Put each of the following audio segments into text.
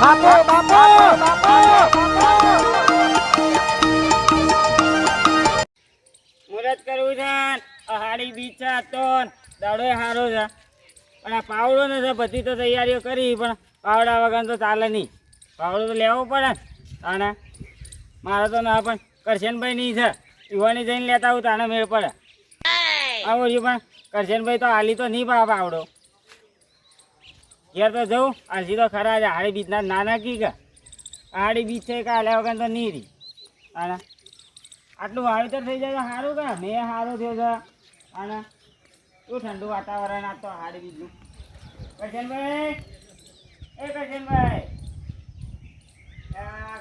બાપુ બાપુ મુરત કરવું છે હાડી બીજ છે તો દાડો સારો છે પણ આ પાવડો ને છે બધી તો તૈયારીઓ કરી પણ પાવડા વગર તો ચાલે નહીં. પાવડો તો લેવો પડે તાણે મારે તો ના પણ કરશનભાઈ નહીં છે યુવાની જઈને લેતા આવું તાણે મેળ પડે. આવો પણ કરશનભાઈ તો હાલી તો નહીં પાવડો ઘેર તો જવું હાલજી તો ખરા છે હાડી બીજના નાના કી કે હાડી બીજ છે કે હાલ્યા વગર તો નહીં રહી. અને આટલું વાવેતર થઈ જાય તો સારું કે મેં સારું થયો છે. અને શું ઠંડુ વાતાવરણ આ તો હાડી બીજનું. કરશનભાઈ એ કરશનભાઈ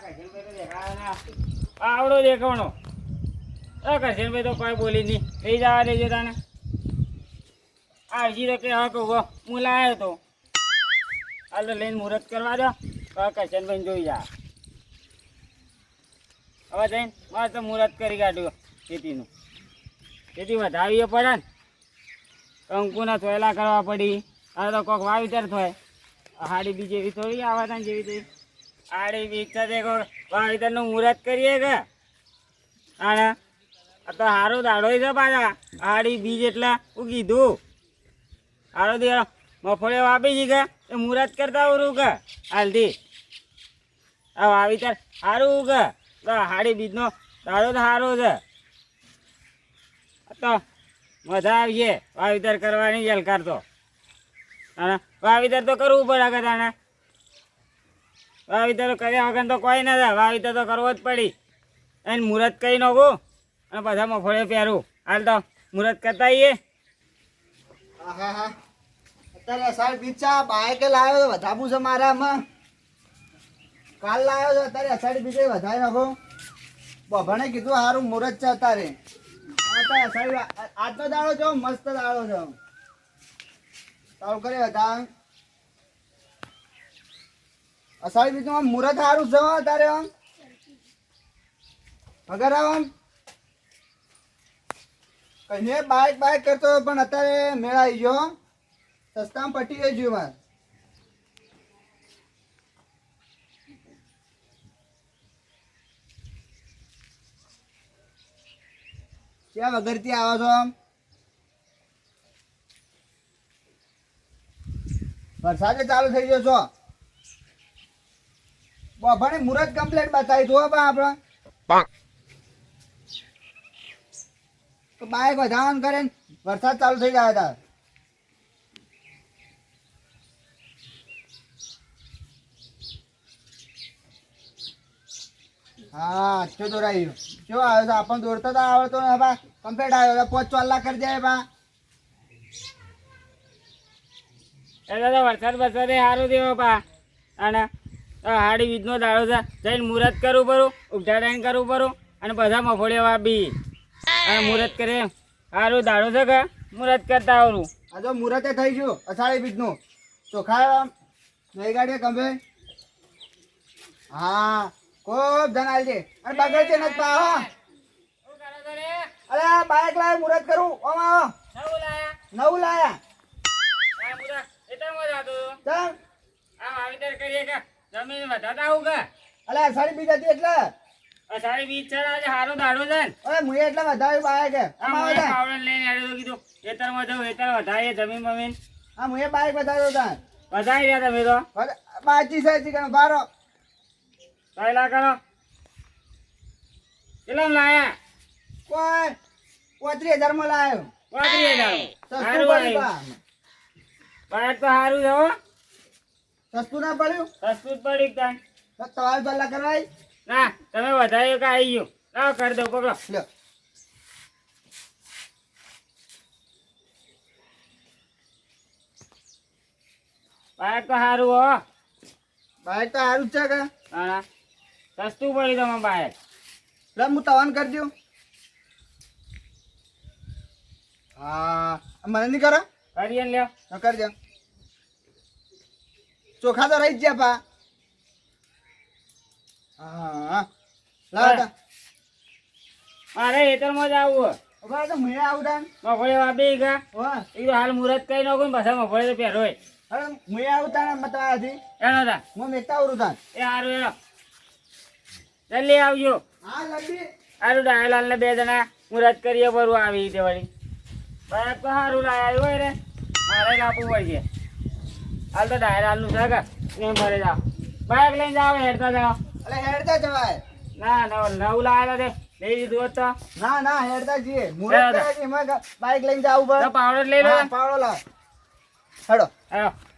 કરશનભાઈ તો દેખાડો ના આવડો દેખાણો કરશનભાઈ તો કોઈ બોલી નહીં લઈ જવા દેજો તાને. આવજી તો કે હા કહું હું લાવ્યો તો હાલ તો લઈને મુહૂર્ત કરવા દો કરશનભાઈ જોઈ જા. હવે જઈને મારે તો મુહૂર્ત કરી કાઢ્યું ખેતીનું. ખેતી વધાવીએ પડે ને કંકુના થોયલા કરવા પડી. હવે તો કોઈક વાવેતર થાય હાડી બી જેવી થોડી આવા જેવી થઈ હાડી બી ઈચ્છા છે કોઈક વાવેતરનું મુહૂર્ત કરીએ કે. અને આ તો સારો દાડો છે પાછા હાડી બીજ એટલે હું કીધું સારો દે મફળે વાપી જી કે એ મુહૂર્ત કરતા આવરું કે હાલથી આ વાવેતર સારું કે હાડી બીજનો દાડો તો સારો છે. તો મજા આવીએ વાવેતર કરવાની જલકાર તો. અને વાવેતર તો કરવું પડે કે તાણે વાવેતર કર્યા વગર તો કોઈ ના થાય. વાવેતર તો કરવો જ પડી. એને મુહૂર્ત કરી નાખું અને બધા મફળે પહેરું. હાલ તો મુહૂર્ત કરતા આવીએ. હા હા અત્યારે અષાઢ બીજ છે બાઈકે લાવ્યો તો વધાવું છે મારામાં. કાલ લાવ્યો છે અત્યારે અષાઢી બીજે વધારી નાખો. બભાને કીધું સારું મુહૂર્ત છે અત્યારે. અષાઢી આજનો દાડો છે મસ્ત દાડો છે. સારું કરે હતા અષાઢી બીજમાં મુહૂર્ત સારું છે અત્યારે. આમ અગર આમ કહીને બાઈક કરતો પણ અત્યારે મેળા આવી ગયો. સસ્તામાં પટી ગઈ ગયું મારે. ક્યાં વગરથી આવો છો? વરસાદે ચાલુ થઈ ગયો છો. બફાને મુહૂર્ત કમ્પ્લીટ બતાવી દો આપણે તો બાઈક વધારવાનું કરે વરસાદ ચાલુ થઈ જાય હતા. હા જો દોરાયું જો આવ્યો છે આપણને દોડતા તો આવડતો ને બા કમ્પ્લીટ આવ્યો 5 લાખ કરી જાય બા. એટલે તો વરસાદ સારું દેવો પા. અને હાડી બીજનો દાડો છે જઈને મુહૂર્ત કરવું પડું ઉઘાડાઈને કરવું પડું અને બધા મફળીઓ વાપી અને મુહૂર્ત કરે સારું દાડો છે કે મુહૂર્ત કરતા આવડું. આ જો મુહૂર્તે થઈ ગયું અષાઢી બીજનું ચોખા લઈ ગાડીએ ગમે. હા ખૂબ જણ આવી છે અને બગડ છે નથી પા. અરે બાઈક લાવે મુહૂર્ત કરું ઓમ આવો નવું લાયા. જમીન વધારતા આવું કે અલે અષાઢી બીજ હતી એટલે અષાઢી બીજ છે આજે સારો દાડો છે ને. અરે મુએ એટલે વધારે બાઈક પાવડર લઈને આવ્યો કીધું ખેતરમાં જવું ખેતર વધારીએ જમીન બમીન. હા મુએ બાઈક વધાર્યો હતા વધારી રહ્યા તમે તો બાચી છે ચિકન બારો પહેલા કરો કેટલા લાયા? કોઈ 35,000 માં લાવ્યો. 35,000 બાઈક તો સારું છે હો. સસ્તું ના પડ્યું? સસ્તું જ પડી ત્યાં તમારે પહેલા કરવાય ના તમે વધાર્યો કે આવી ગયો લાવો કરી દો પકડો લ્યો. બાઈક તો સારું હો. બાઈક તો સારું જ છે કે હા સસ્તું પડ્યું તમારે બાઈક. લે હું તવાન કરી દઉં. હા મને નહીં કરો કરીએ ને લ્યો કરી દો. ચોખા તો રહી જ ગયા પા. હા લાવ મારે ખેતરમાં જ આવવું તો મેં આવું તા મફળે વાપી ગયા વાહ એ તો હાલ મુહૂર્ત કઈ નાખું ને પાછા મફળે તો પહેરો હોય અરે હું આવું તાણે મતાવાથી એનો તા હું મેકતા આવરું તાણ એ હારું એનો જલ્દી આવજો હા લંબી હારું ડાયલાલ ને બે જણા મુહૂર્ત કરીએ બરું આવી રીતે વળી બાઈક તો સારું લાયા હોય રે મારે લાવવું હોય છે હાલ તો ડાયલાલ નું છે કે એમ ભરે જાઓ બાઈક લઈને જાઓ હેડતા જાઓ અરે હેડતા જવાય ના નવું લાયા તે લઈ દીધું હોત તો ના ના હેડતા જઈએ મુરત કરે છે એમાં બાઈક લઈને જાવું તો પડે પાવડર લઈ લો હા, પાવડો લાવ હેડો આવો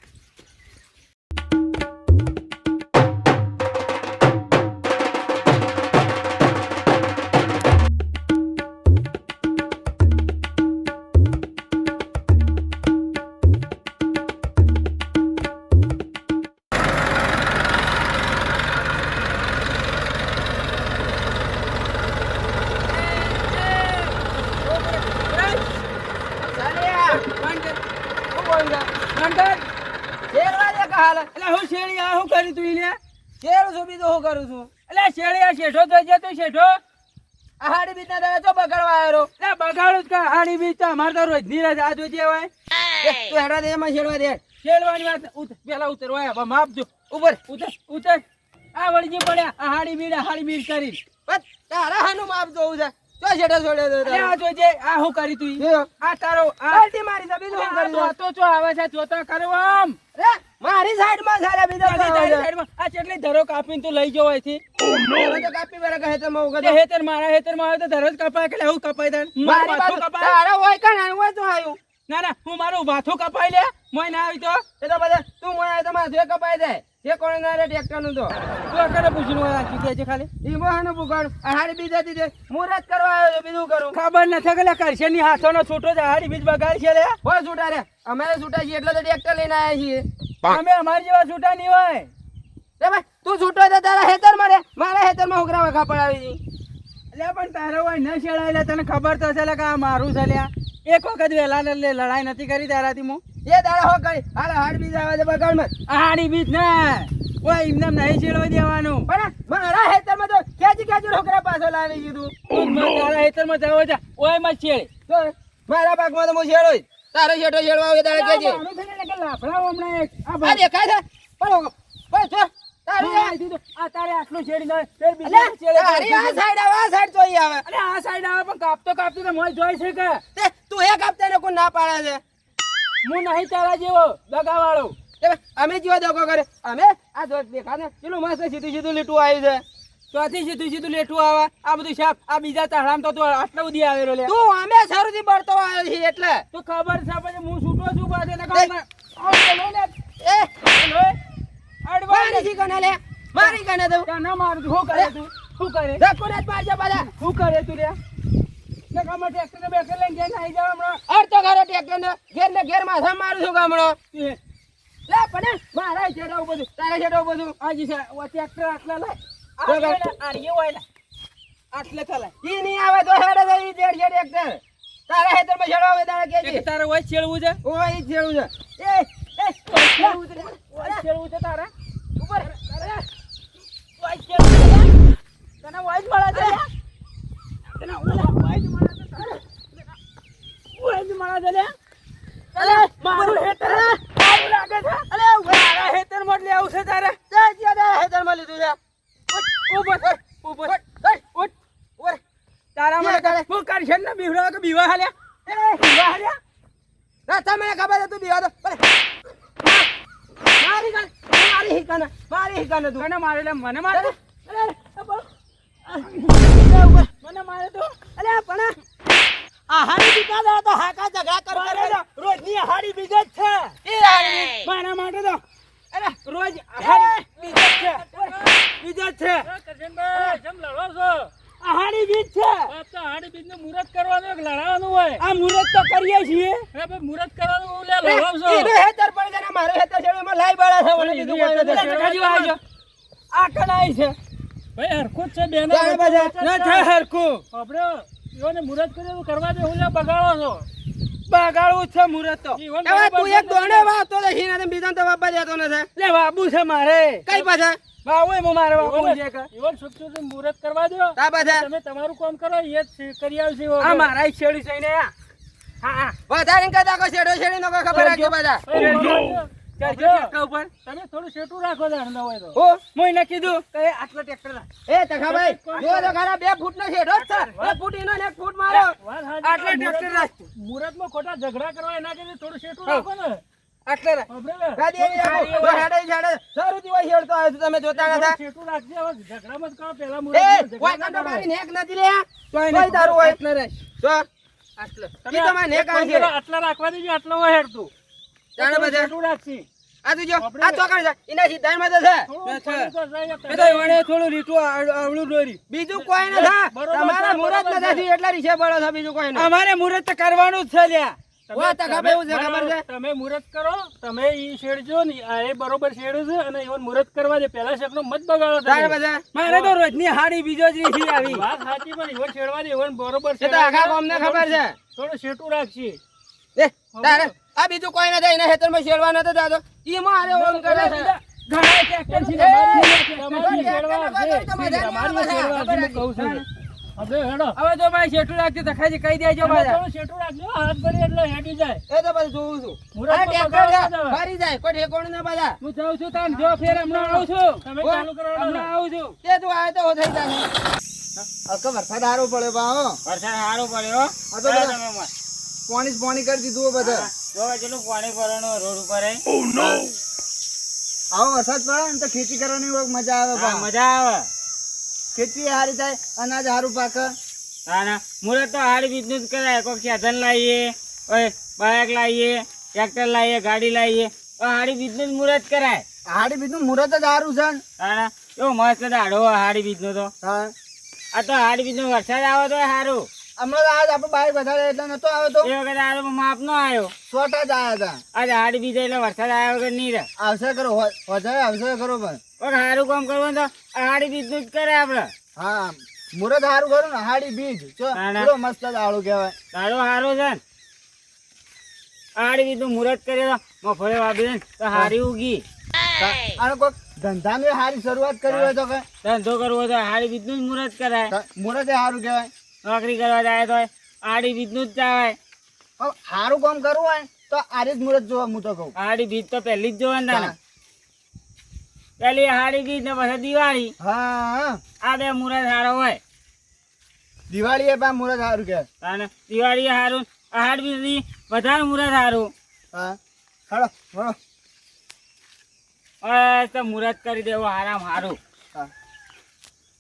તારા હાનું માપ જોવું છે તો છેડો છોડ્યો તો આ જોજે આ હું કરી તું આ તારો આલટી મારી છે બીજું હું કરી તો ચો આવે છે જોતો કરો આમ રે મારી સાઈડ માં સાલા બીજો તારી સાઈડ માં આ કેટલી ધરો કાપીને તું લઈ જવો અહીંથી તો કાપી બરા કહે તો મો ગદે હેતર મારા હેતર માં આવે તો ધરો જ કપાય કે હું કપાય તન મારી માથું કપાય તારા હોય કણ હોય તો આયું ના ના હું મારું માથું કપાઈ લે મોય ના આવી તો એ તો બધા તું મોય આવી તો માથું કપાઈ જાય જે કોણે ના રે ટ્રેક્ટર નું તો તું અકડે પૂછીને આ કીધે છે ખાલી ઈ મોહનો પુગાડ આ હાડી બીજ હતી તે મુરત કરવા આવ્યો છે બીજું કરું ખબર નથી કે લે કરશે ની હાથોનો છૂટો છે હાડી બીજ બગાડ છે લે હોય છૂટા રે અમે છૂટા છીએ એટલે તો ટ્રેક્ટર લઈને આયા છીએ અમે અમાર જેવા છૂટા નહીં હોય રે ભાઈ તું છૂટો તો તારા હેતર માં રે મારા હેતર માં ઉઘરાવા ખાપડ આવી જી એટલે પણ તારો હોય ન છેડાય લે તને ખબર તો છે લે કે આ મારું છે લ્યા એક વખત વેલા લડાઈ નથી કરી તારાથી હું એ તારા હો કરી હાલ હાડ બીજ આવે છે બગાડ માં હાડી બીજ ના ઓય એમને નહીં છેડવા દેવાનું પણ મારા હેતરમાં તો ખેંચી ખેંચી ઢોકરા પાછો લાવી દીધું તારા હેતરમાં જાવ જા ઓય માં છેડે તો મારા પાકમાં તો હું છેડો તારો છેડો છેડવા આવે તારે કેજે લાફડા હમણાં એક આ દેખાય છે પણ બસ જો તારી આ દીધું આ તારે આટલું છેડી ન ફેર બીજું છેડે તારી આ સાઈડ જોઈ આવે અરે આ સાઈડ આવે પણ કાપતો તો મોય જોઈ છે કે તે તું એ કાપતા ને કોઈ ના પાડે છે હું નહીં તારા જેવો દગાવાળો અમે જેવો દગો કરે અમે આ જો દેખા ને પેલું મસ્ત સીધું સીધું લીટું આવ્યું છે ચોથી સીધું સીધું લેટું આવે આ બધું સાપ આ બીજા તાળામ તો આટલા બધી આવેલો લે તું અમે શરૂથી બળતો આવ્યો છે એટલે તો ખબર છે પછી હું છૂટો છું પાછે ને કામ એ અડવાણી કને લે મારી કને દઉં ના મારું હું કરે તું શું કરે ધકોને મારજે બાલા શું કરે તું રે ને કામ ટ્રેક્ટર ને બેકર લઈને જઈને આવી જાવ હમણાં અર તો ઘરે ટ્રેક્ટર ને ઘેર માથા મારું છું ગામડો લે પણ મારા છેડાવ બધું તારા છેડાવ બધું આજી છે ઓ ટ્રેક્ટર આટલા લાય આરીએ વાયલા આટલે થલા ઈ નહીં આવે તો હેડે જઈ ડેડ ટ્રેક્ટર તારા હેતર માં છેડાવ આવે તારા કેજી કે તારા ઓય છેડવું છે ઓય ઈ છેડવું છે ઓય છેડવું છે તારા ઉપર ઓય છેડવું તને વાઈજ મળે છે તને વાઈજ મળે છે તારા વાઈજ મળે છે લે અલે મારું હેતર આવું લાગે છે અલે મારા હેતર માં લે આવશે તારે તે જ્યાં હેતર માં લીધું છે ઉપર ઉપર તારા મને હું કરશે ને બીવડા કે બીવા હાલ્યા એ બીવા હાલ્યા ના તમે ખબર છે તું બીવા દો મારી હિકાને તું મને મારે લે મને મારે અરે મને મારે તો અલે પણ આ હાડી બીજા દા તો હાકા ઝઘડા કર રોજની હાડી બીજ જ છે એ હાડી મારા માટે તો અરે રોજ હાડી બીજ છે બીજ છે કરશનભાઈ જમ લડો છો આ હાડી બીજ છે તો હાડી બીજ નું મુહૂર્ત કરવાનું કે લડાવવાનું હોય આ મુહૂર્ત તો કરીએ છીએ હે ભાઈ મુહૂર્ત કરવાનું લે લડો છો એ હેતર પડી જાય મારો હેતર છેડમાં લાઈ બાળા છે મને બીજું કોઈ નથી કાજી આવજો આ કણાઈ છે ભાઈ હરખું છે બેનો ના છે હરખું આપણે યોને મુહૂર્ત કર્યું કરવા દે હું લે બગાડો છો બગાડવું છે મુહૂર્ત તો હવે તું એક દોણે વાતો તો હીના બીજા તો વાપા દેતો નથી લે બાબુ છે મારે કઈ પાછા બાબુ મો મારે બાબુ છે કે ઈવન સુખતું મુહૂર્ત કરવા દો તા પાછા તમે તમારું કામ કરો એ જ કરી આવશે આ મારા છેડી છે ને હા હા વધારે કદા કો છેડો છેડી નો ખબર રાખજો પાછા ચડજો ટ્રેક્ટર ઉપર. તમે થોડું શેઠું રાખો તાણ ના હોય તો. ઓ હું એને કીધું કે એ આટલો ટ્રેક્ટર રાખ. એ તખાભાઈ જો તો ખરા 2 ફૂટનો શેઠો જ છે. 1 ફૂટ ઈનો ને 1 ફૂટ મારો. વાત હાચી. આટલે ટ્રેક્ટર રાખ. મુહૂર્તમાં ખોટા ઝઘડા કરવા એના કરતા થોડું શેઠું રાખો ને. આટલે રાખ. ખબર ને? ગાડી એની રાખો. જો હેડે હેડે. સારું દીવા હેડતો આવ્યો છું, તમે જોતા નતા. શેઠું રાખજે હવે ઝઘડામાં જ કરો પેલા એ મુહૂર્તમાં કોઈ ઝઘડા કંટો ના મારી કરાય. નેક નથી લે. કોઈ તારું હોય એટલે રે. જો આટલે. ઈ તમારે નેક આવી છે. આટલા રાખવા દેજો, આટલા હોય હેડતું. જાણે બધા. શેઠું રાખશી. આ તું જો આ ચોકડ છે. એના સિદ્ધાંતમાં તો છે. થોડું ફરી તો જાય એ તો વણે થોડું રીટું આવડું દોરી. બીજું કોઈ નથી. બરોબર તમારા છે, મુહૂર્ત બરોબર નથી એટલે રીસે પડો છો, બીજું કોઈ નહીં. અમારે મુહૂર્ત તો કરવાનું જ છે લ્યા. તમે- ઓ તખાભાઈ એવું છે, તમે- ખબર છે? તમે મુહૂર્ત કરો, તમે ઈ શેડજો ને આ એ બરોબર શેડ્યું છે અને એવન મુહૂર્ત કરવા દે. પહેલા શેકનો મત બગાડો તમે. તારે બધા મારે તો રોજની હાડી બીજો જ રીસી આવી. વાત સાચી પણ એવન શેડવા દે, એવન બરોબર એ તો શેડાય આખા છે. ગામને ખબર છે. થોડું શેઠું રાખશી. એ તારે આ બીજું કોઈ નથી. એના ખેતરમાં શેરવા નતો જાતો. ઈ મારે ઓમ કરે છે. ઘણા ટ્રેક્ટર છે. તમારી શેડવા છે. તમારી શેડવા છે, હું કહું છું. હવે હેડો. હવે જો ભાઈ શેઠું રાખજો તો ખાજી કહી દેજો પાછા. તમે શેઠું રાખજો, હાથ ભરી એટલે હેડી જાય. એ તો બધું જોઉં છું. મુહૂર્ત આ તો ટ્રેક્ટર બગાડવા છે, જ હવે. ફરી જાય કોઈ ઠેકોણું ના પાછા. હું જાઉં છું તાન, જો ફેર હમણાં આવું છું. તમે ઓ, ચાલુ કરો હમણાં આવું છું. તે તું આવે તો થઈ જાય. અલકા વરસાદ સારો પડ્યો બા હો. વરસાદ સારો પડ્યો. આ તો ચાલો બધા- તમે મત. પાણી જ પાણી કરી દીધું હો બધા. જો કેટલું પાણી ભરવાનું રોડ ઉપર હે. આવો વરસાદ પડે ને તો ખેતી કરવાની બહુ મજા આવે હા, બા. મજા આવે. ખેતી સારી થાય, અનાજ સારું પાકે. તાના મુહૂર્ત તો હારી બીજનું જ કરાય. કોઈ સાધન લાવીએ, કોઈ બાઇક લાવીએ, ટ્રેક્ટર લાવીએ, ગાડી લાવીએ, તો હારી બીજનું જ મુહૂર્ત કરાય. હાડી બીજનું મુહૂર્ત જ સારું છે ને. તાના એવો મસ્ત દાડો હોય હારી બીજનો તો. હા. આ તો હારી બીજનો વરસાદ આવે તો સારું. હમણાં તો આજ આપણે બાઈક વધારે એટલે નતો આવ્યો તો એ વખતે આરો માપ નો આવ્યો. સોટા જ આવ્યા હતા. આજે હારી બીજા એટલે વરસાદ આવ્યા વગર નહીં રહે. આવશે કરો વધારે આવશે કરો પણ. કોઈ સારું કામ કરવું તો આ હારી બીજનું જ કરે આપડે. હા મુહૂર્ત સારું કરું ને હાડી બીજ ચો ના, ના. પૂરો મસ્ત દાડો કહેવાય. દાડો સારો છે ને. હારી બીજનું મુહૂર્ત કરીએ તો મગફળી વાવી દે ને તો હારી ઉગી. અને કોઈક ધંધામાં સારી શરૂઆત કરી હોય તો કે ધંધો કરવો હોય તો હારી બીજનું જ મુહૂર્ત કરાય. મુહૂર્ત એ સારું કહેવાય. નોકરી કરવા જાય તો હારી બીજનું જ જવાય. હવે સારું કામ કરવું હોય તો આરી જ મુહૂર્ત જોવા હું તો કહું. હારી બીજ તો પહેલી જ જોવાનું તાને. પેલી હારી બીજ ને પછી દિવાળી. હા આ બે મુહૂર્ત સારો હોય. દિવાળી એ પણ મુહૂર્ત સારું કહેવાય. તાને દિવાળી સારું, આ હારી બીજ વધારે મુહૂર્ત સારું. હા હાલો હાલો. હવે તો મુહૂર્ત કરી દેવું હારામ સારું. હા.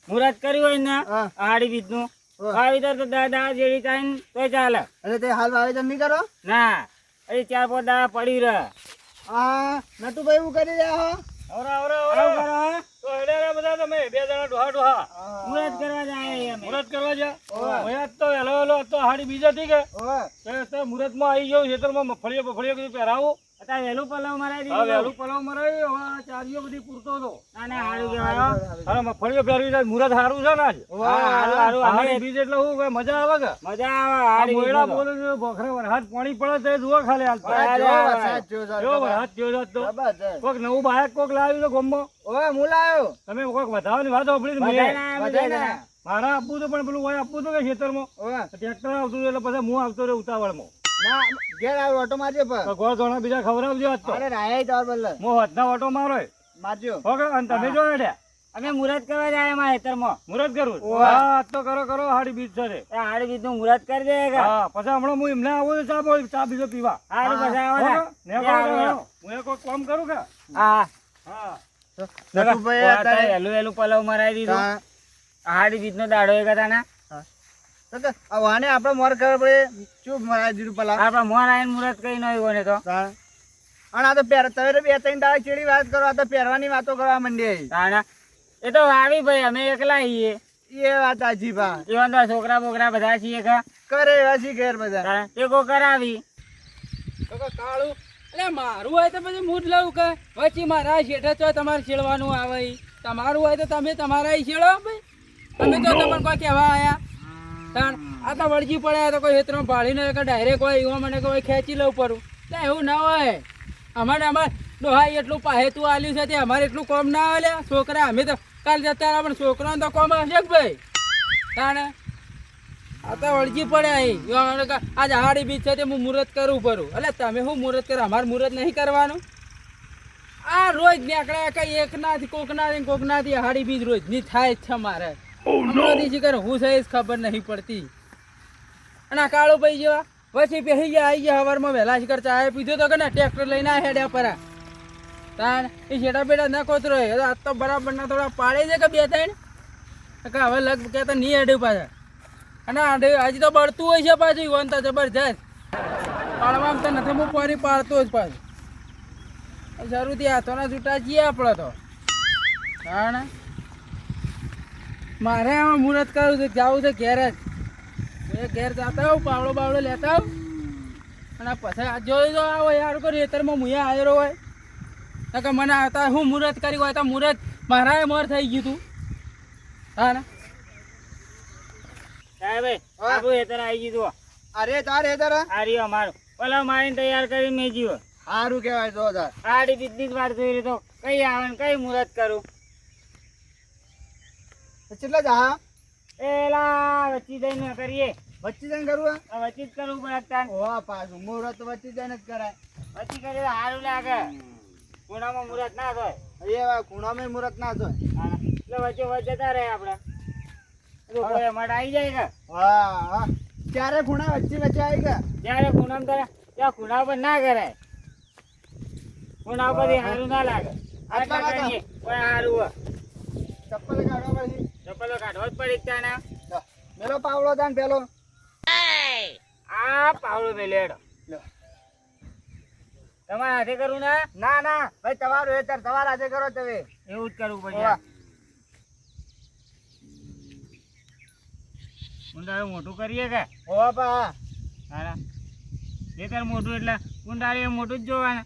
મુહૂર્ત કર્યું હોય ને હા. હારી બીજનું હા. વાવેતર તો દાદા જેવી થાય ને તોય ચાલે. એટલે તે હાલ વાવેતર નહીં કરો. ના એ 4-5 દાડા પડી રહે. હા નટુ ભાઈ એવું કરી રહ્યા હો. આવું કરો, હે? તો હેડે રે બધા તમે બે જણા ડોહા ડોહા મુહૂર્ત કરવા જાય અમે. મુહૂર્ત કરવા જા. ઓવે. હવે તો હેલો હેલો તો હાડી બીજા થઈ ગયા. ઓવે. તે મુહૂર્તમાં આવી ગયો ખેતરમાં મગફળીઓ બફળીઓ બધું પહેરાવું. અત્યારે વહેલું પલાવ મરાવી હા દીધું. વહેલું પલાવ મરાવી, હવે આ ચારીઓ બધી પૂરતો હતો. ના ના સારું કહેવાય હો. હવે મગફળીઓ પહેરવી જાય મુહૂર્ત સારું છે ને આજ. હા, હારું, હારું. હાડી અમે બીજ એટલે શું કે મજા આવે કે મજા આવે આ હારી મોયડા બીજનો તો. બોલે છે, ભોખરે વરસાદ પાણી પડે તો એ જુઓ ખાલી હાલ તો. હા, જો વરસાદ જો સર. કેવો વરસાદ થયો છે આજ તો. જબરજસ્ત. કોક નવું બાયક કોક લાવ્યું છે ગામમાં. ઓવે હું લાયો. તમે કોક વધાવાની વાત સાંભળી તો મેં. બધાને આમ બધાને. જઈને. મારા આપવું તો પણ પેલું હોય આપવું તો કે ખેતરમાં ઓવે. ટ્રેક્ટર આવતું હતું એટલે પછી હું આવતો રહ્યો ઉતાવળમાં. ના ઘેર આવ્યો ઓટો મારજો પર. તો ગોળ ધોણા બીજા ખવડાવજો આજ તો. અરે રાય તાર બલ્લે હું હાથના ઓટો મારો મારજો. ઓકે અને તમે જો હેડ્યા અમે મુહૂર્ત કરવા જાય એમાં ખેતરમાં. મુહૂર્ત કરું ઓવે. હા આજ તો કરો હાડી બીજ છે રે. એ હારી બીજનું મુહૂર્ત કરી દે કે. હા પછી હમણાં હું એમને આવું છું ચા બીજો પીવા. હારું પછી આવો ને. ને હું એ કોઈ કામ કરું કે હા હા નટુભાઈ અત્યારે અત્યારે વહેલું વહેલું પલાવ મરાવી દીધું. હા. હારી બીજનો દાડો એ કહેતા ના. તો કે આ વાને આપણે મોર ખબર પડે ચૂપ મરાઈ દીધું પેલા. આપડા મોર આવીને મુહૂર્ત કઈ ન હોય ને તો. તાણ. અને આ તો તમે તો 2-3 દાડા ચેડી વાત કરો, આ તો પહેરવાની વાતો કરવા માંડી. તાણા. એ તો આવી ભાઈ અમે એકલા છીએ. એ વાત આજી ભા એવા તો છોકરા બોકરા બધા છીએ કા. કરે એવા ઘેર બધા. તાણા. તે કો કરાવી. કાળું એટલે મારું હોય તો પછી હું જ લઉં કે વચ્ચે મારા શેઠે તો તમારે છેડવાનું આવે ઈ. તમારું હોય તો તમે તમારા ઈ છેડો ભાઈ. અમે તો તમને કોઈ કહેવા આયા તાણ આ તો વળગી પડ્યા તો કોઈ હેતરમાં ભાળીને કે ડાયરેક્ટ હોય એવા મને કોઈ ખેંચી લઉં પડું એટલે એવું ના હોય. અમારે ડોહાઈ એટલું પાહેતું આલ્યું છે તે અમારે એટલું કોમ ના આવે લ્યા. છોકરા અમે તો કાલ જતા રહ્યા પણ છોકરાને તો કોમ હશે કે ભાઈ તાણે આ તો વળગી પડ્યા અહીં. આજ હાડી બીજ છે તે હું મુહૂર્ત કરવું પડું. એટલે તમે શું મુહૂર્ત કરો? અમારે મુહૂર્ત નહીં કરવાનું. આ રોજ નીકળે કઈ એક નાથી કોક નાથી હાડી બીજ રોજ ની થાય જ છે મારે હમણાંથી શીખર હું છે જ ખબર નહીં પડતી. અને આ કાળો ભાઈ જેવા પછી પહેરી ગયા આવી ગયા સવારમાં વહેલા શીખર ચાય પીધો તો કે ને ટ્રેક્ટર લઈને આ હેડ્યા પરા તાણ એ શેડા બેડા ના કોતરો આજ તો બરાબર ના થોડા પાડે છે કે બે ત્રણ કે હવે લગ કહેતા નહીં હેડ્યું પાછા અને હજી તો બળતું હોય છે પાછું વન તો જબરજસ્ત પાડવામાં તો નથી હું પાણી પાડતો જ પાછું જરૂરથી હાથોના છૂટા છીએ આપણે તો કારણ મારે આમાં મુહૂર્ત કરવું છે જવું છે ઘેર જ ઘેર જતા હોઉં પાવડો બાવડો લેતા હોઉં અને પછી આ જોઈ તો આવો યાર કોઈ રેતરમાં મુયા આવ્યો હોય કે મને આવતા હું મુહૂર્ત કરી હોય તો મુહૂર્ત મારા મોર થઈ ગયું તું હા ને સાહેબ આપણું હેતર આવી ગયું અરે તાર હેતર આ રહ્યો અમારું પેલા મારીને તૈયાર કરી મેં જીવો સારું કહેવાય જો તાર આડી બીજી જ વાર જોઈ તો કઈ આવે ને કઈ મુહૂર્ત કરું કેટલા જા એલા વચ્ચી જઈને કરીએ વચ્ચે જઈને કરવું આ વચ્ચી જ કરવું પડે તાન હો પાછું મુહૂર્ત વચ્ચે જઈને જ કરાય વચ્ચી કરીએ તો સારું લાગે ખૂણામાં મુહૂર્ત ના થાય એ ખૂણામાં મુહૂર્ત ના થાય હા, એટલે વચ્ચે વચ્ચે જતા રહે આપણે કોઈ મઠ આવી જાય કે હા હા ક્યારે ખૂણા વચ્ચે વચ્ચે આવી ગયા જ્યારે ખૂણામાં તારે ત્યાં ખૂણા પર ના કરાય ખૂણા પરથી સારું ના લાગે આટલા કરીએ કોઈ સારું હોય ચપ્પલ કાઢવા પછી ચપ્પલો કાઢવો જ પડી ત્યાં મેલો પાવડો તાન પેલો આ પાવડો મેલેડો તમારે હાથે કરું ને ના ના ભાઈ તમારું હેતર તમારા હાથે કરો તમે એવું જ કરવું પડશે વાહ. કુંડાળું મોટું કરીએ કે હો પા હા એ તાર મોટું એટલે કુંડાળી એ મોટું જ જોવાને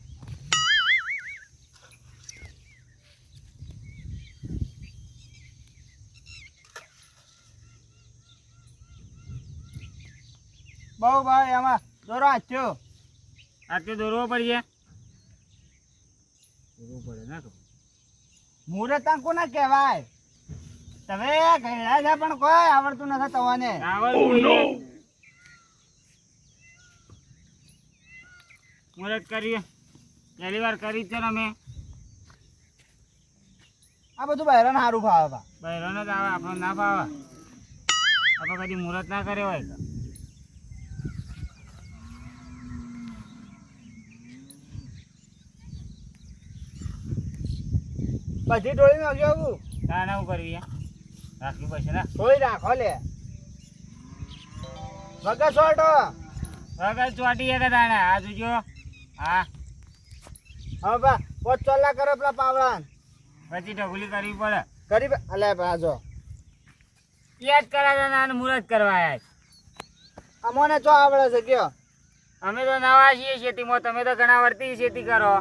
બહુ ભાઈ એમાં દોરો આચ્યો આટલું દોરવો પડશે દોરવું પડે ના મુહૂર્ત કોને કહેવાય તમે ગયડા છે પણ કોઈ આવડતું નથી તમને મુહૂર્ત કરીએ પહેલી વાર કરી જ છે ને અમે આ બધું બહેરાને સારું ભાવે બા બહેરોને જ આવે આપણને ના ભાવે આપણે કદી મુહૂર્ત ના કર્યો હોય તો બધી ડોળી નાખજો આવું તાને એવું કરવી રાખવી પડશે ને ધોઈ રાખો લે વગર છોટો વગર ચોટી કે તાણે આ જોજો હા હા બા પોત ચોલ્લા કરો પેલા પાવડા પછી ઢગુલી કરવી પડે કરી અલે બાજો યાદ કરાવે ને મુહૂર્ત કરવા આયા છે. અમોને ચો આવડે છે કયો અમે તો નવા છીએ ખેતીમાં તમે તો ઘણા વર્ષથી ખેતી કરો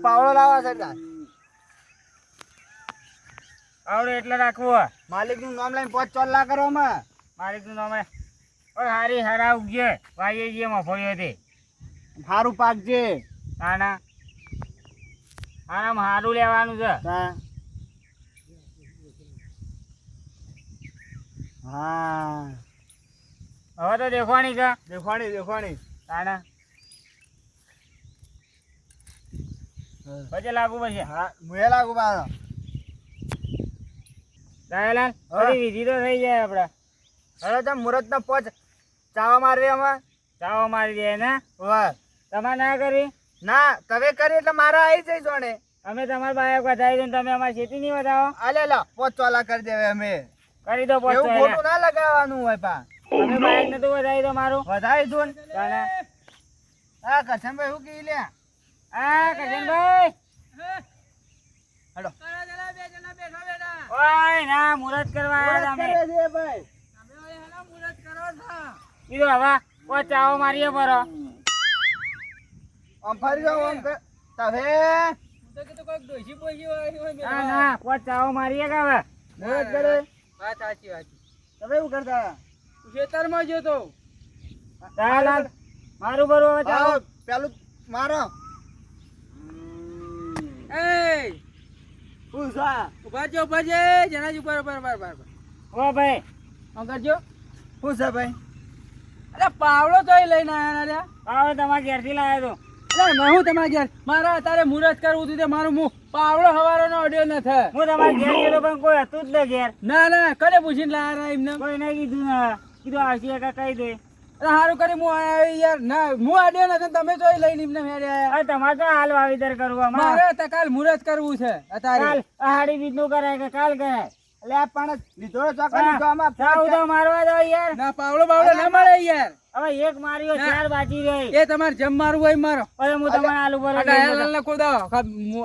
પાવડો લાવવા છે તાર આવડે એટલે રાખવું માલિક નું નામ લઈને પોત ચોલ્લા કરો માં માલિકનું નામ ઓય હારી હારા ઉગજે વાઈએ જઈએ મફળીઓ થી સારું પાકજે આના આનામાં હારું લેવાનું છે હા હવે તો દેખવાની છે દેખવાણી દેખવાણી આના પછી લાગુ પછી હા મુએ લાગુ પાછો દયાલાલ હા. બધી વિધિ તો થઈ જાય આપડે હવે તો મુહૂર્ત નો પોચ ચાવા મારી અમે ચાવો મારી દે ને વાહ તમારે ના કરવી ના તમે કરી એટલે મારા આવી જઈ જોણે અમે તમારા બાયક વધારી દો ને તમે અમારી ખેતી નહીં વધાવો અલે લા પોચ ચોલા કરી દેવે અમે કરી દો પોચ એવું ખોટું ના લગાવવાનું હોય પા તમે બાયક ને તો વધારી દો મારું વધારી દો ને તાને હા કસમભાઈ શું કી લે આ કજનભાઈ હેડો ઓય ના મુહૂર્ત કરવા આવ્યા મુહૂર્ત હતા અમે કરે છે ભાઈ કીધું હવે પોચ ચાવો મારીએ પરો આમ ફરી જાઓ આમ કર તમે ના ના પોચ ચાવો મારીએ કે હવે મુહૂર્ત કરે વાત સાચી વાત તમે એવું કરતા ખેતરમાં જોતો દયાલાલ મારું બરું હવે ચાવો હા પેલું મારો એ પૂછા ઉભા છે જનાજી ઉપર ઓ ભાઈ આમ કરજો પૂછા ભાઈ અરે પાવડો તોય લઈને આયા રે પાવડો તમારા ઘેરથી લાવ્યો અરે મેં હું તમારા ઘેર મારા અત્યારે મુહૂર્ત કરવું હતું તે મારું મું પાવડો હવારોનો અડ્યો ન થાય. હું તમારે ઘેર ગયેલો પણ કોઈ હતું જ ને ઘેર. ના ના કને પૂછીને લાયા એમને. કોઈ નહીં કીધું ને કીધું આવશે કાકા કહી દે. અરે હારું કરી હું આયા યાર ના હું અડ્યો નથી ને તમે જોઈ લઈને એમને મેળ્યા. અરે તમારે તો હાલ વાવેતર કરવું અમારે. મારે તો કાલ મુહૂર્ત કરવું છે અત્યારે. કાલ આહાડી બીજનું કરાય કે કાલ કરાય. એટલે આ પણ લીધો ચોકન લીધો આમાં સાવ તો મારવા દો યાર. ના પાવડો બાવડો ના મળે યાર. હવે એક માર્યો ચાર બાકી રહી. એ તમારે જેમ મારવું હોય એમ મારો. હવે હું તમારે આલુ પર આ ડાયાલાલ ને ખોદાવો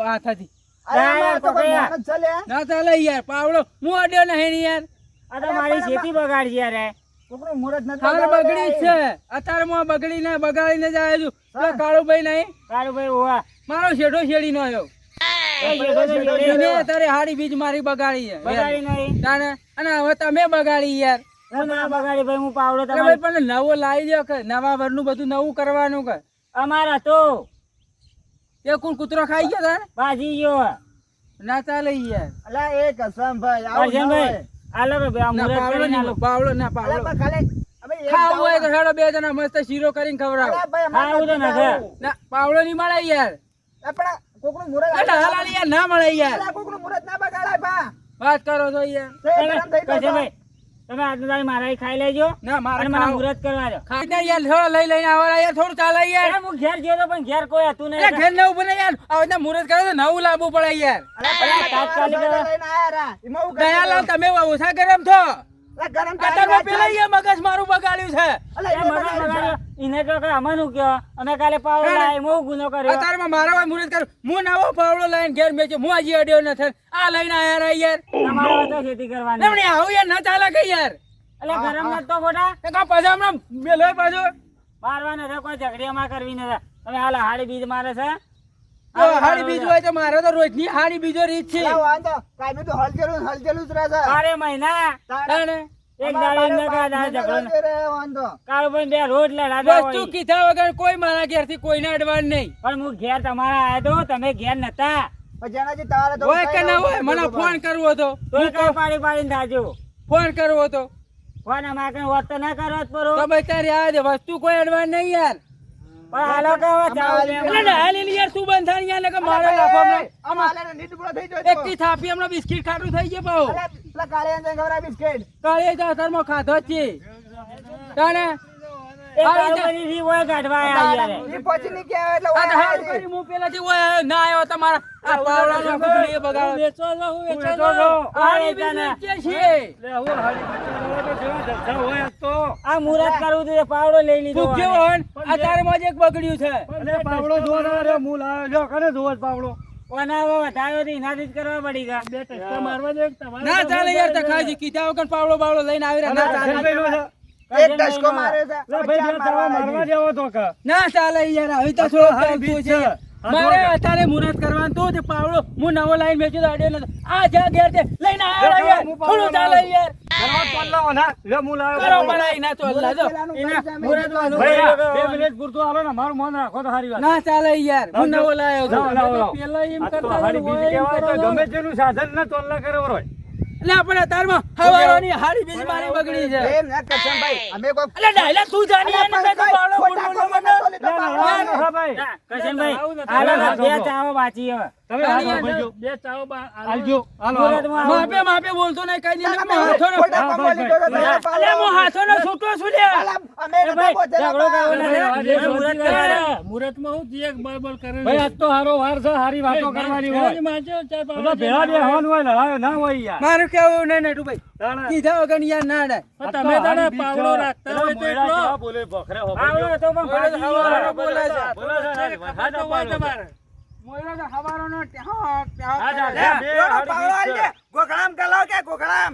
હાથાથી. અરે આમાં તો કોઈ માણસ ચાલે ના ચાલે યાર પાવડો હું અડ્યો નહીં ને યાર. આ તો મારી ખેતી બગાડી યાર. કોકનું મુહૂર્ત નથી હાલ બગડી જ છે અત્યારે હું બગડીને બગાડીને જ આવ્યો છું. પેલો કાળુભાઈ નહીં કાળુ ભાઈ હોવા. મારો શેઠો શેડી નો આવ્યો. એને અત્યારે હાડી બીજ મારી બગાડી છે બગાડી નહીં. તાને અને હવે તમે બગાડી યાર. હું ના બગાડી ભાઈ હું પાવડો અરે તમારે ભાઈ પણ નવો લાવી દો કે નવા વરનું બધું નવું કરવાનું કે અમારા તો એ કુલ કૂતરો ખાઈ ગયો તારે બાજી ગયો. ના ચાલે યાર. અલા એ કસમ ભાઈ આવું ન ભાઈ હોય. આલો કે ભાઈ આ ના મુરત પાવડો કરીને નહીં આલો. પાવડો ના અલા પાવડો પણ ખાલી હવે એક ખાવું હોય તો દાવો. હેડો બે જણા મસ્ત શીરો કરીને ખવડાવો. અલા ભાઈ અમારે ખાવું તો નથી નથી. ખાવું. ના પાવડો નહીં મળે યાર. આપણા કોકનું મુહૂર્ત અલા હાલાલી યાર ના મળે યાર. અલા કોકનું મુહૂર્ત ના બગાડાય બા વાત કરો છો યાર. તે ગરમ થઈ કશે ગયો ભાઈ તમે આજનું દાડે મારા અહીં ખાઈ લેજો ના મારે અને મને ખાવું. મુરત કરવા દો. ખાઈ યાર થોડો લઈ લઈને આવવાના યાર થોડું ચાલે યાર. અરે હું ઘેર ગયો તો પણ ઘેર કોઈ હતું અરે નહીં. ઘેર નવું બને યાર. હવે તો મુહૂર્ત કરે તો નવું લાવવું પડે યાર. અલા અલા, તાત્કાલિક તમારા સાથે લઈને આયા રા. એમાં હું કરી દયાલાલ દઉં? તમે ઓછા ગરમ છો. અલા ગરમ અત્યારમાં પેલા યાર મગજ મારું બગાડ્યું છે. અલા એ એ મગજ બગાડ્યું છે. બગાડ્યો. એને તો કે અમાનું કયો અમે કાલે પાવડો લાવ્યા એમાં હું ગુનો કર્યો. અત્યારમાં મારા હોય મુહૂર્ત કરું હું નવો પાવડો લઈને ઘેર મેચ્યો હું હજી અડ્યો નથી આ લઈને આયા રા યાર. તમારે તો ખેતી કરવાની. એમણે આવું યાર ના ચાલે કે યાર. એટલે ગરમ નતો ખોટા એ કાં પાછા હમણાં મેલો પાછો મારવા નથી કોઈ ઝઘડિયામાં કરવી નથી. તમે હાલ હાડી બીજ મારે છે. હાડી બીજું હોય તો મારે તો રોજની હાડી બીજો રીત છે. અલા વાંધો કાયમી તો હલચેલું જ રહે છે. બારે મહિના તાણે એક દાડો એમને કહા દાડો ઝઘડો હલચે રહે વાંધો. કાળુ ભાઈ બે રોજ લડાતા વસ્તુ હોય. કીધા વગર કોઈ મારા ઘેરથી કોઈને અડવાનું નહીં. પણ હું ઘેર તમારા આયો તો તમે ઘેર નતા. પણ જેનાથી તારે તો હોય કે ના હોય મને ફોન કરવો હતો. તો કઈ પાડી પાડીને થાજો. ફોન કરવો હતો ફોન અમારે કઈ વાત તો ના કરો જ પરો. તો ભાઈ તારી આ દે વસ્તુ કોઈ અડવાનું નહીં યાર. પણ હાલો કે હવે જાઓ ને એટલે એમ. હાલી યાર તું બંધ થાય યાર નકર મારે લાફો હમણાં. આમાં હાલે ને નીંદ પૂરો થઈ ગયો એક થી થાપી હમણાં બિસ્કિટ ખાટું થઈ ગયું પાછું. અલા પેલા કાળે અંદર ખવડાય બિસ્કિટ. કાલે તો અસરમાં ખાધો જ છે. તાણે એ કાળુ ભાઈ રી હોય કાઢવા આયા યાર. ઈ પહોંચી નહીં ગયા એટલે આ તો ઓય હારું કરી હું પેલાથી ઓય ના આવ્યો તમારા આ પાવડાનો કુકડી બગાડો. વેચવા જાઉં, વેચવા વેચો છો. જાઉં. આ હાડી વેચાને. બીજી છે. લે, હું હાડી વેચવા તો જેવા ધંધા હોય આજ તો. આ મુરત કરવું તો એ પાવડો લઈ લીધો. તું કેવો હોય ને? આ તારમાં જ એક બગડ્યું છે. અરે પાવડો જોવાનો રે, હું લાવ્યો. લ્યો, કને જોવો છે પાવડો? કોના હવે વધાર્યો તો એનાથી જ કરવા પડી ગયા. બે ટક્કા મારવા દે, તમારે ના તો ચાલે મજા યાર આવી તખાજી કીધા વગર પાવડો બાવડો લઈને આવી રહ્યા ના જાય. ચાલે. ભાઈનો છે. એક ટસકો માર્યો છે. લે, ભાઈ, બે ચાર તાવા મારવા મારવા જેવો તો કે. ના ચાલે યાર આવી તો થોડું હારી ચાલતું બીજ છે. છે. હા, મારે જો. અત્યારે મુહૂર્ત કરવાનું તો તે પાવડો હું નવો લાઈન વેચ્યો તો અડ્યો નતો. આ જા ઘેર તે લઈને આવ્યા યાર. હું પાવડો થોડું ચાલે યાર. ઘરમાં તોલ લાવો ના. લે, હું લાવ્યો. કરો બનાવી ના તો લાજો. પેલાનું એના પૈસા મુરત મેં વાળું. ભાઈ, ભાઈ, આ 2 મિનિટ પૂરતું હાલો ને, મારું મન રાખો તો સારી વાત. ના ચાલે યાર હું નવો લાવ્યો લાવો, છું. લાવો, લાવો. પેલા એમ આ તો કરતા હાડી હોય, બીજ એમ કહેવાય તો કરો. ગમે તેનું સાધન ને તોલના કરે હોય. એટલે આપણે અત્યારમાં હવારોની હાડી બીજ મારી બગડી છે. એમ ના કરશો ભાઈ. અમે કોઈ એટલે ડાયલા તું જાણી અલા, એને પણ કઈ કોઈ પાવડો ખોટા બોલવાનો કોમમાં મને. નતો લીધો પાવડો. હા, ભાઈ. ના, કરશનભાઈ, આવું નથી. હાલો, હાલો, બે હાલો. ચાવો બાચી હવે. તમે હાલો, હાલો, ભાઈ, જો. બે ચાવો આલજો. હાલો, મુરતમાં હાલો. આવો. માપે માપે બોલતો નહીં કઈ ના, નહીં ના, હું હાથોનો ખોટા હા, કોમમાં લીધો તો ભાઈ, તમારો અલે હું પાવડો. હાથોનો છૂટો છું લ્યા. અલા, અમે એ નતા ભાઈ, પહોંચેલા ઝઘડો બા. કરવો નથી. અરે, એ મુરત કરવા. મુહૂર્તમાં હું જે એક બળબળ કરે ભાઈ આજ તો હારો વાર છે, હારી વાતો કરવાની હોય. બધા ભેળા બેહવાનું હોય, લડાયો ના હોય યાર. મારું કેવું નહીં નેટુ ભાઈ તાણે. કીધા વગર યાર ના ડાય. આ તો તમે તારે હારી બીજ પાવડો છે. રાખતા પેલા હોય તો મોયરા એટલો. જેવા બોલે, બખરે હો આવડો બોલ્યો. તો પણ ભાજી હવારો ગયો. બોલે છે. બોલે છે, વરસાદ અપાયો છે. મોયરો તો હવારોનો ટેહો ટેહો આ જા, કરે. જા, બે પેલો હારી પાવડો બીજ આલી છે. દે. ગોખલામ કલાવ કે ગોખલામ.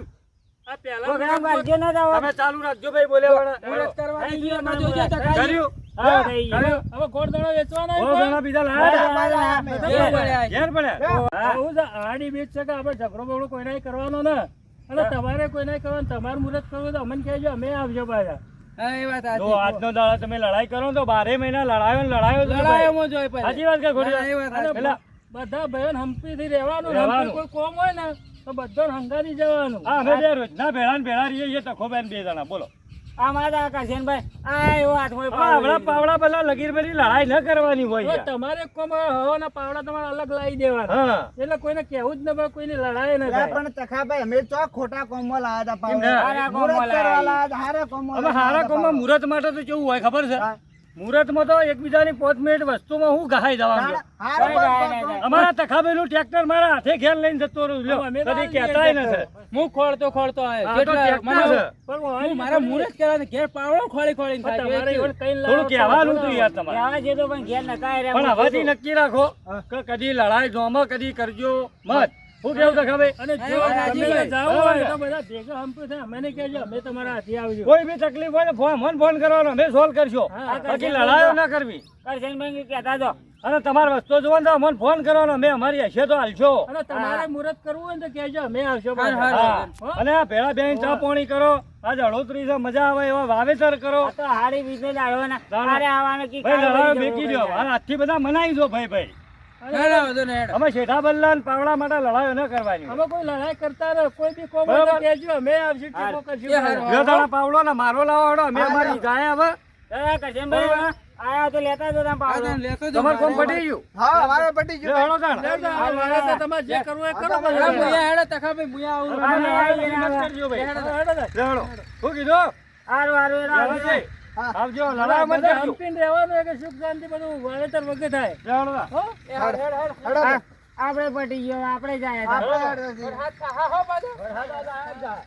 આ પહેલા પ્રોગ્રામ કરજો ને તો હવે. તમે ચાલુ રાખજો ભાઈ બોલે મુહૂર્ત કરવાની થઈ ગયું એમાં અમારું જોજો તો મુહૂર્ત. કાંઈ. કર્યું. હા, થઈ ગયું. કર્યું. હવે ગોળ દાણો વેચવાનો બહુ ઘણા બીજા લાયા. ઘેર પડ્યા. ઘેર પડ્યા. આવું છે, હાડી બીજ છે કે આપણે ઝઘડો બગડો કોઈને કરવાનો ને અને તમારે કોઈને કરવાનું તમારું મુહૂર્ત કરવું તો અમને કહેજો અમે આવજો પાછા. હા એ વાત જો આજનો દાડો તમે લડાઈ કરો ને તો 12 મહિના લડાયો ને લડાયો જ ભાઈ. લડાઈઓમાં જોઈ પછી. સાચી વાત કે ખોટી વાત? હા, એ વાત સાચી. પેલા બધા ભાઈઓને હંપીથી રહેવાનું રહેવાનું. હંપી કોઈ કોમ હોય ને તો બધાને હંગારી જવાનું. હા અમે બે રોજ ના ભેળા ને ભેળા રહીએ છીએ તખો બેન બે જણા બોલો આમાં તો કરશનભાઈ આ એવો હાથમાં હમણાં પાવડા પેલા લગીર પેલી લડાઈ ન કરવાની હોય હવે યાર. તમારે કોમાં હવાના પાવડા તમારે અલગ લાવી દેવાના હા એટલે કોઈને કહેવું જ ન પડે, કોઈની લડાઈ ન અરે થાય. પણ ચખાભાઈ અમે ચોક ખોટા કોમમાં લાયા હતા એમ ના. પાવડા. મુહૂર્ત કરવા લાયા હતા, હારા કોમમાં હવે લાયા હારા હતા કોમમાં પાવડા. મુહૂર્ત માટે તો કેવું હોય ખબર છે? હા. મુહૂર્તમાં તો એકબીજાની 5 મિનિટ વસ્તુમાં હું ગહાઈ જવાનું છે. હારા કઈ ગાય કોમ- નહીં. અમારા તખાબેનું ટ્રેક્ટર મારા હાથે ઘેર લઈને જતો રહ્યું લ્યો. અમે તો કદી આવી કહેતાય ગયા નથી. હું ખોળતો આવ્યો. આ તો જેટલા ટ્રેક્ટર છે. મને- હું મારા મુહૂર્ત કરવાને ઘેર પાવડો ખોળી ખોળીને ખાજો. તમારે એક એવું કઈ થોડું કહેવાનું હતું યાર તમારે. કહેવા જેતો પણ ઘેર નકાય રે પણ હવેથી નક્કી રાખો કે કદી લડાઈ જોમાં કદી કરજો મત. શું કેવું તખાભાઈ? અને જો હા, તમે રાજીભાઈ. જાઓ હોય તો બધા ભેગા હંપો થાય. અમને કહેજો, અમે તમારા હાથે આવજો. કોઈ બી તકલીફ હોય ને મને ફોન કરવાનો, અમે સોલ્વ કરશો. હા, બાકી લડાઈઓ ના કરવી. કરશનભાઈ કહેતા તો અને તમારે વસ્તુ જોવાનું તો મને ફોન કરવાનો, અમે અમારી હશે તો હાલશો. અને તમારે મુહૂર્ત કરવું હોય ને તો કહેજો, અમે આવશો હા, બધા. હા. હો? અને આ ભેળા બેન ચા પાણી કરો, આજ હળોતરી છે, મજા આવે એવા વાવેતર કરો. આ તો હારી બીજે દાડો ના ચાલો. હારે આવવાનો કી ભાઈ લડાઈઓ કાલ બેકી વળી દો. જવું હાલ આજથી બધા મનાઈ દો ભાઈ ભાઈ. અમે શેઠા બલ્લા ને પાવડા માટે લડાઈઓ ન કરવાની. અમે કોઈ લડાઈ કરતા ન કોઈ બી કોમ બરાબર. હોય તો કહેજો, અમે આવશું ટેકો કરશું. બે દાડા પાવડો ને મારો લાવો અમે અમારી ગાય હવે એ કરશનભાઈ આયા તો લેતા જ હતા પાવડો. તમારે કોમ પટી ગયું. હા અમારે પટી લે ગયું હળો તાણ. આ લડાઈ તો તમારે જે કરવું એ કરો હા, બધા. અને મને મહેનત કરજો ભાઈ. લે હળો. શું કીધું? હારું હારું એ રાવ. આવજે. હા. આવજો લડાઈ મત બધા કરજો. હંપીને રહેવાનું હોય કે સુખ શાંતિ બધું વાવેતર વગર થાય. લે હળો તાણ. હો? હેડો. આપણે પટી ગયો આપણે જાય આપણે હેડો. હા, હો, બધા.